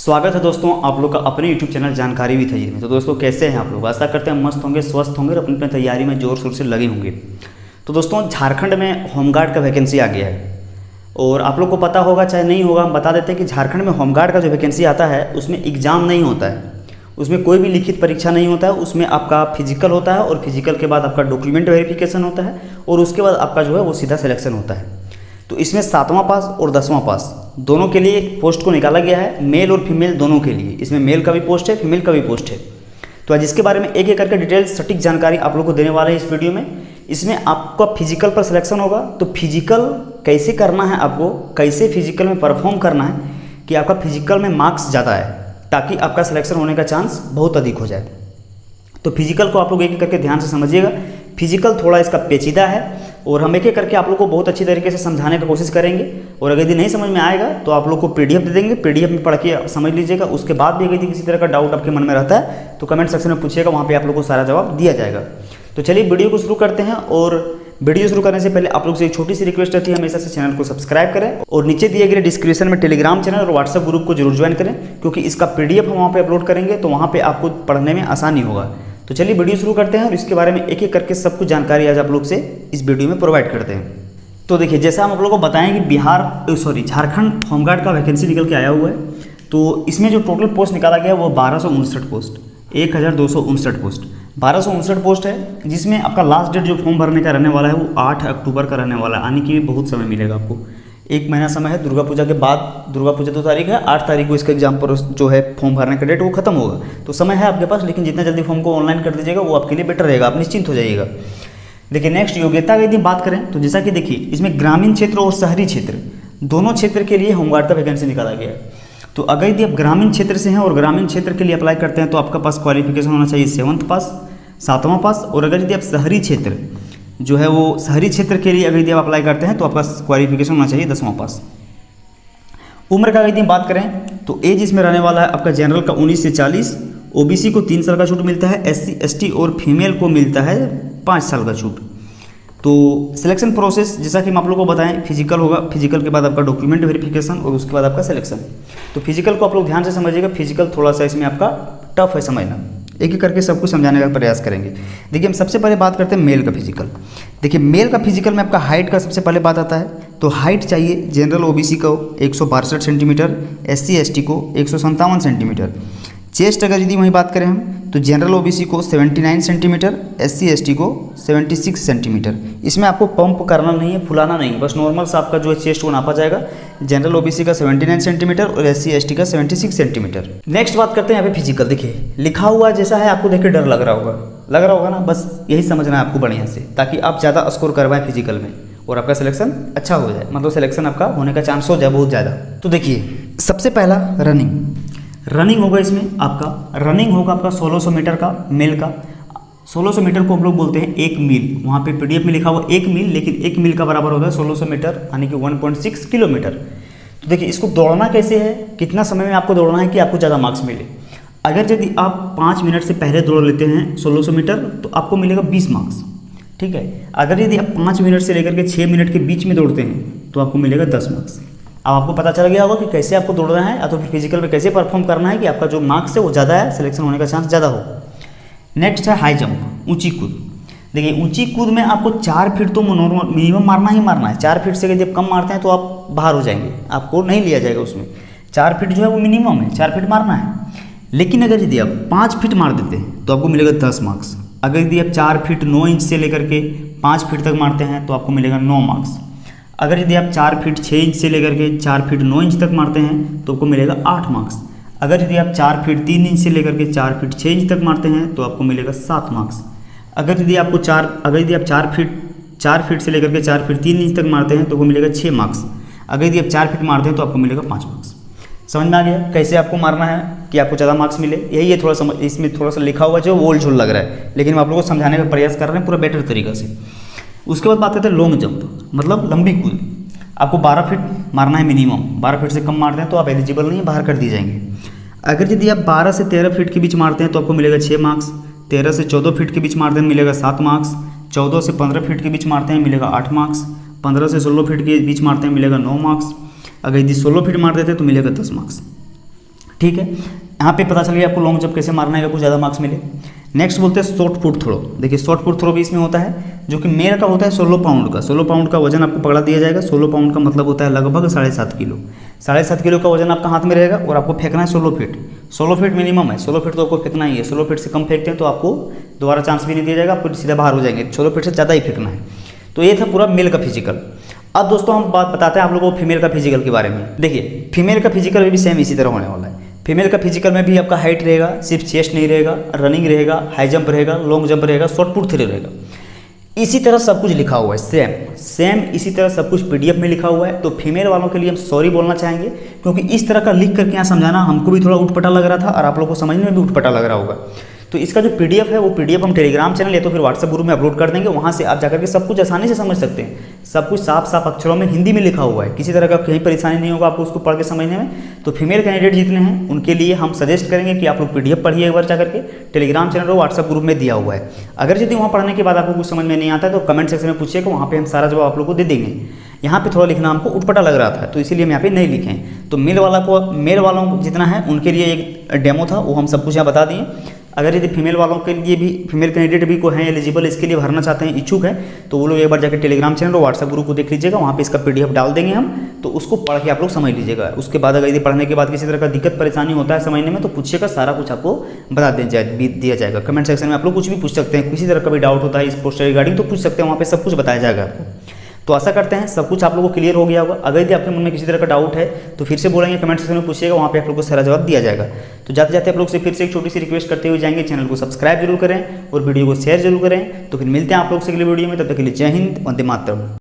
स्वागत है दोस्तों आप लोग का अपने YouTube चैनल जानकारी विद हजीर में। तो दोस्तों कैसे हैं आप लोग? आशा करते हैं मस्त होंगे, स्वस्थ होंगे और अपनी तैयारी में जोर शोर से लगे होंगे। तो दोस्तों झारखंड में होमगार्ड का वैकेंसी आ गया है और आप लोग को पता होगा चाहे नहीं होगा, हम बता देते हैं कि झारखंड में होमगार्ड का जो वैकेंसी आता है उसमें एग्ज़ाम नहीं होता है, उसमें कोई भी लिखित परीक्षा नहीं होता है। उसमें आपका फिजिकल होता है और फिजिकल के बाद आपका डॉक्यूमेंट वेरिफिकेशन होता है और उसके बाद आपका जो है वो सीधा सिलेक्शन होता है। तो इसमें 7वां पास और 10वां पास दोनों के लिए पोस्ट को निकाला गया है, मेल और फीमेल दोनों के लिए। इसमें मेल का भी पोस्ट है, फीमेल का भी पोस्ट है। तो आज इसके बारे में एक एक करके डिटेल सटीक जानकारी आप लोग को देने वाले हैं इस वीडियो में। इसमें आपका फिजिकल पर सिलेक्शन होगा, तो फिजिकल कैसे करना है, आपको कैसे फिजिकल में परफॉर्म करना है कि आपका फिजिकल में मार्क्स ज़्यादा है ताकि आपका सिलेक्शन होने का चांस बहुत अधिक हो जाए। तो फिजिकल को आप लोग एक एक करके ध्यान से समझिएगा। फिजिकल थोड़ा इसका पेचीदा है और हम एक एक करके आप लोग को बहुत अच्छी तरीके से समझाने की कोशिश करेंगे। और अगर यदि नहीं समझ में आएगा तो आप लोग को PDF दे देंगे, PDF में पढ़ के समझ लीजिएगा। उसके बाद भी यदि किसी तरह का डाउट आपके मन में रहता है तो कमेंट सेक्शन में पूछिएगा, वहाँ पे आप लोग को सारा जवाब दिया जाएगा। तो चलिए वीडियो को शुरू करते हैं। और वीडियो शुरू करने से पहले आप लोग से एक छोटी सी रिक्वेस्ट रहती है, हमेशा से चैनल को सब्सक्राइब करें और नीचे दिए गए डिस्क्रिप्शन में टेलीग्राम चैनल और व्हाट्सएप ग्रुप को जरूर ज्वाइन करें, क्योंकि इसका PDF हम वहाँ पे अपलोड करेंगे तो वहाँ पे आपको पढ़ने में आसानी होगा। तो चलिए वीडियो शुरू करते हैं और इसके बारे में एक एक करके सब कुछ जानकारी आज आप लोग से इस वीडियो में प्रोवाइड करते हैं। तो देखिए, जैसा हम आप लोगों को बताएं कि झारखंड होमगार्ड का वैकेंसी निकल के आया हुआ है। तो इसमें जो टोटल पोस्ट निकाला गया है वो 1259 पोस्ट, 1259 पोस्ट 1259 पोस्ट है, जिसमें आपका लास्ट डेट जो फॉर्म भरने का रहने वाला है वो 8 अक्टूबर का रहने वाला है। आने की बहुत समय मिलेगा आपको, 1 महीना समय है। दुर्गा पूजा के बाद, दुर्गा पूजा 2 तारीख है, 8 तारीख को इसका एग्जाम पर जो है फॉर्म भरने का डेट वो खत्म होगा। तो समय है आपके पास, लेकिन जितना जल्दी फॉर्म को ऑनलाइन कर दीजिएगा वो आपके लिए बेटर रहेगा, आप निश्चिंत हो जाइएगा। देखिए नेक्स्ट योग्यता की यदि बात करें तो जैसा कि देखिए इसमें ग्रामीण क्षेत्र और शहरी क्षेत्र दोनों क्षेत्र के लिए होमगार्ड का वैकेंसी निकाला गया है। तो अगर यदि आप ग्रामीण क्षेत्र से हैं और ग्रामीण क्षेत्र के लिए अप्लाई करते हैं तो आपका पास क्वालिफिकेशन होना चाहिए 7th पास, 7वां पास। और अगर यदि आप शहरी क्षेत्र जो है वो शहरी क्षेत्र के लिए अगर यदि आप अप्लाई करते हैं तो आपका क्वालिफिकेशन होना चाहिए 10वां पास। उम्र का यदि बात करें तो एज इसमें रहने वाला है आपका जनरल का 19 से 40, OBC को 3 साल का छूट मिलता है, SC ST और फीमेल को मिलता है 5 साल का छूट। तो सिलेक्शन प्रोसेस जैसा कि हम आप लोगों को बताएं, फिजिकल होगा, फिजिकल के बाद आपका डॉक्यूमेंट वेरिफिकेशन और उसके बाद आपका सिलेक्शन। तो फिजिकल को आप लोग ध्यान से समझिएगा, फिजिकल थोड़ा सा इसमें आपका टफ है समझना। एक एक करके सब कुछ समझाने का प्रयास करेंगे। देखिए हम सबसे पहले बात करते हैं मेल का फिजिकल। देखिए मेल का फिजिकल में आपका हाइट का सबसे पहले बात आता है। तो हाइट चाहिए जनरल OBC को 162 सेंटीमीटर, SC ST को 157 सेंटीमीटर। चेस्ट अगर यदि वहीं बात करें हम तो जनरल OBC को 79 सेंटीमीटर, SC ST को 76 सेंटीमीटर। इसमें आपको पंप करना नहीं है, फुलाना नहीं, बस नॉर्मल सा आपका जो है चेस्ट को नापा जाएगा। जनरल OBC का 79 सेंटीमीटर और SC ST का 76 सेंटीमीटर। नेक्स्ट बात करते हैं यहाँ पे फिजिकल। देखिए लिखा हुआ जैसा है, आपको देखिए डर लग रहा होगा ना, बस यही समझना है आपको बढ़िया से, ताकि आप ज़्यादा स्कोर करवाएं फिजिकल में और आपका सिलेक्शन अच्छा हो जाए, मतलब सिलेक्शन आपका होने का चांस हो जाए बहुत ज़्यादा। तो देखिए सबसे पहला रनिंग होगा। इसमें आपका रनिंग होगा आपका 1600 मीटर का, मेल का 1600 मीटर को हम लोग बोलते हैं 1 मील। वहाँ पे PDF में लिखा हुआ 1 मील, लेकिन 1 मील का बराबर होता है 1600 मीटर, यानी कि 1.6 किलोमीटर। तो देखिए इसको दौड़ना कैसे है, कितना समय में आपको दौड़ना है कि आपको ज़्यादा मार्क्स मिले। अगर यदि आप 5 मिनट से पहले दौड़ लेते हैं 1600 मीटर तो आपको मिलेगा 20 मार्क्स, ठीक है। अगर यदि आप 5 मिनट से लेकर के 6 मिनट के बीच में दौड़ते हैं तो आपको मिलेगा 10 मार्क्स। अब आपको पता चल गया होगा कि कैसे आपको दौड़ना है या तो फिर फिजिकल में कैसे परफॉर्म करना है कि आपका जो मार्क्स है वो ज़्यादा है, सिलेक्शन होने का चांस ज़्यादा हो। नेक्स्ट है हाई जंप, ऊंची कूद। देखिए ऊंची कूद में आपको 4 फीट तो नॉर्मल मिनिमम मारना ही मारना है। 4 फीट से जब कम मारते हैं तो आप बाहर हो जाएंगे, आपको नहीं लिया जाएगा उसमें। 4 फीट जो है वो मिनिमम है, 4 फीट मारना है। लेकिन अगर यदि आप 5 फीट मार देते हैं तो आपको मिलेगा 10 मार्क्स। अगर यदि आप 4 फीट 9 इंच से लेकर के 5 फीट तक मारते हैं तो आपको मिलेगा 9 मार्क्स। अगर यदि आप 4 फीट 6 इंच से लेकर के 4 फीट 9 इंच तक मारते हैं तो आपको मिलेगा 8 मार्क्स। अगर यदि आप 4 फीट 3 इंच से लेकर के 4 फीट 6 इंच तक मारते हैं तो आपको मिलेगा 7 मार्क्स। अगर यदि आप 4 फीट से लेकर के 4 फीट 3 इंच तक मारते हैं तो आपको मिलेगा 6 मार्क्स। अगर यदि आप 4 फीट मारते हैं तो आपको मिलेगा 5 मार्क्स। समझ में आ गया कैसे आपको मारना है कि आपको ज़्यादा मार्क्स मिले? यही है, थोड़ा समझ, इसमें थोड़ा सा लिखा हुआ जो वोल झोल लग रहा है, लेकिन हम आप लोगों को समझाने का प्रयास कर रहे हैं पूरा बेटर तरीका से। उसके बाद बात करते हैं लॉन्ग जंप, मतलब लंबी कूद। आपको 12 फीट मारना है मिनिमम, 12 फीट से कम मारते हैं तो आप एलिजिबल नहीं है, बाहर कर दिए जाएंगे। अगर यदि आप 12 से 13 फीट के बीच मारते हैं तो आपको मिलेगा 6 मार्क्स। 13 से 14 फीट के बीच मारते हैं मिलेगा 7 मार्क्स। 14 से 15 फीट के बीच मारते हैं मिलेगा 8 मार्क्स। 15 से 16 फीट के बीच मारते हैं मिलेगा 9 मार्क्स। अगर यदि 16 फीट मार देते हैं तो मिलेगा 10 मार्क्स। ठीक है, यहाँ पे पता चल गया आपको लॉन्ग जंप कैसे मारना है, कुछ ज़्यादा मार्क्स मिले। नेक्स्ट बोलते हैं शॉर्ट पुट थ्रो। देखिए शॉर्ट पुट थ्रो भी इसमें होता है, जो कि मेल का होता है 16 पाउंड का। 16 पाउंड का वजन आपको पकड़ा दिया जाएगा। 16 पाउंड का मतलब होता है लगभग 7.5 किलो। 7.5 किलो का वजन आपका हाथ में रहेगा और आपको फेंकना है 16 फीट। 16 फीट मिनिमम है, 16 फीट तो आपको फेंकना ही है। 16 फीट से कम फेंकते हैं तो आपको दोबारा चांस भी नहीं दिया जाएगा, आपको सीधा बाहर हो जाएंगे। 16 फीट से ज़्यादा ही फेंकना है। तो ये था पूरा मेल का फिजिकल। अब दोस्तों हम बात बताते हैं आप लोगों को फीमेल का फिजिकल के बारे में। देखिए फीमेल का फिजिकल भी सेम इसी तरह होने वाला है। फीमेल का फिजिकल में भी आपका हाइट रहेगा, सिर्फ चेस्ट नहीं रहेगा, रनिंग रहेगा, हाई जंप रहेगा, लॉन्ग जंप रहेगा, शॉर्ट पुट थ्रो रहेगा। इसी तरह सब कुछ लिखा हुआ है, सेम इसी तरह सब कुछ पीडीएफ में लिखा हुआ है। तो फीमेल वालों के लिए हम सॉरी बोलना चाहेंगे, क्योंकि इस तरह का लिख करके यहाँ समझाना हमको भी थोड़ा उटपटा लग रहा था और आप लोगों को समझने में भी उटपटा लग रहा होगा। तो इसका जो पीडीएफ है वो पीडीएफ हम टेलीग्राम चैनल या तो फिर व्हाट्सएप ग्रुप में अपलोड कर देंगे, वहाँ से आप जाकर के सब कुछ आसानी से समझ सकते हैं। सब कुछ साफ साफ अक्षरों में हिंदी में लिखा हुआ है, किसी तरह का कहीं परेशानी नहीं होगा आपको उसको पढ़ के समझने में। तो फीमेल कैंडिडेट जितने हैं उनके लिए हम सजेस्ट करेंगे कि आप लोग पीडीएफ पढ़िए एक बार जाकर के, टेलीग्राम चैनल और व्हाट्सएप ग्रुप में दिया हुआ है। अगर यदि वहाँ पढ़ने के बाद आपको कुछ समझ में नहीं आता है तो कमेंट सेक्शन में पूछिएगा, वहाँ पर हम सारा जवाब आप लोग को दे देंगे। यहाँ पे थोड़ा लिखना हमको उटपटा लग रहा था तो इसीलिए हम यहाँ पे नहीं लिखें। तो मेल वालों को जितना है उनके लिए एक डेमो था, वो हम सब कुछ यहाँ बता दिए। अगर यदि फीमेल वालों के लिए भी, फीमेल कैंडिडेट भी को हैं एलिजिबल, इसके लिए भरना चाहते हैं, इच्छुक हैं, तो वो लोग एक बार जाकर टेलीग्राम चैनल और व्हाट्सएप ग्रुप को देख लीजिएगा, वहाँ पे इसका पीडीएफ डाल देंगे हम, तो उसको पढ़ के आप लोग समझ लीजिएगा। उसके बाद अगर यदि पढ़ने के बाद किसी तरह का दिक्कत परेशानी होता है समझने में तो पूछिएगा, सारा कुछ आपको बता दिया जाएगा। कमेंट सेक्शन में आप लोग कुछ भी पूछ सकते हैं, किसी तरह का भी डाउट होता है इस पोस्ट रिगार्डिंग तो पूछ सकते हैं, वहाँ पर सब कुछ बताया जाएगा आपको। तो आशा करते हैं सब कुछ आप लोगों को क्लियर हो गया होगा। अगर यदि आपके मन में किसी तरह का डाउट है तो फिर से बोलेंगे, कमेंट सेक्शन में पूछिएगा, वहाँ पे आप लोग को सारा जवाब दिया जाएगा। तो जाते जाते आप लोग से फिर से एक छोटी सी रिक्वेस्ट करते हुए जाएंगे, चैनल को सब्सक्राइब जरूर करें और वीडियो को शेयर जरूर करें। तो फिर मिलते हैं आप लोग से अगली वीडियो में, तब तक के लिए जय हिंद, वंदे मातरम।